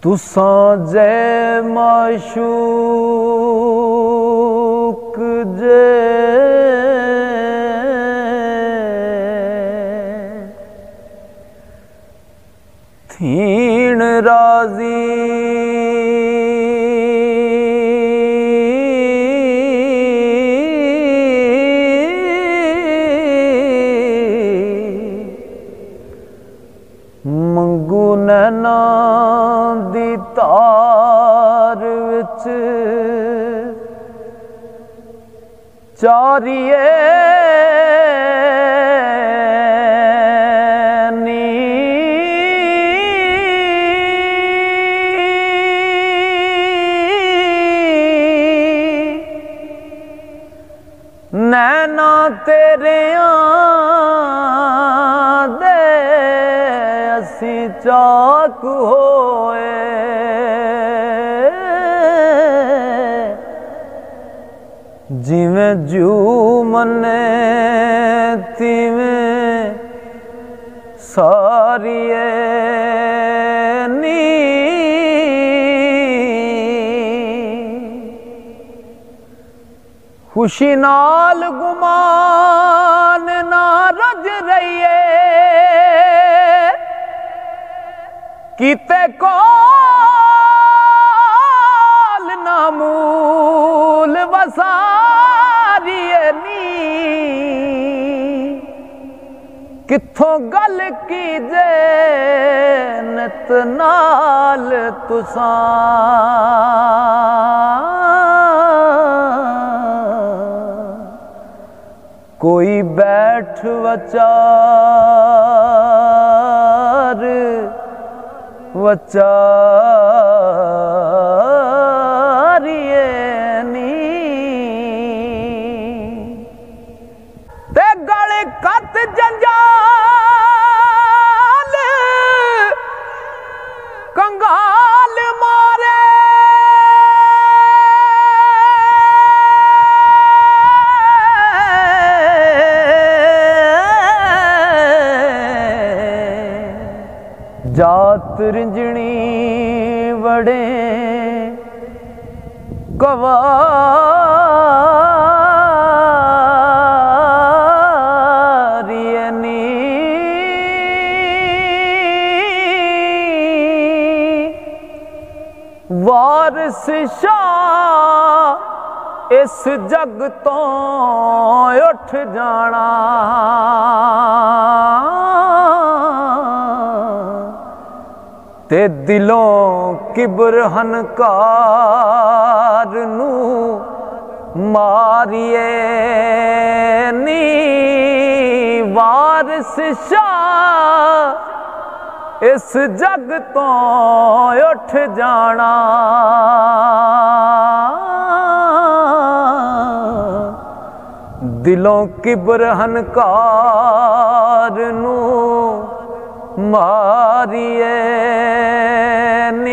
तुसां जै माशूक जे थीन राजी मंगू नैना दी तार विच चारिए नी नैना तेरियां दे असी चाक होए जिवें जू मने तिवें सारिए नी खुशी नाल गुमान ना रज रहिए कीते कोल ना मूल वसारिए नी किथों गल की जे नित नाल तुसां कोई बैठ वचार वचारिए नी ते गल कत जंजाल कंगाल मारे जात रिंजनी वड़े कवारिए नी वारिस शाह इस जग तो उठ जाना ते दिलों किबर हनकार नू मारिए नी वारिस शाह इस जग तो उठ जाना दिलों किबर हनकार नू मारिए नी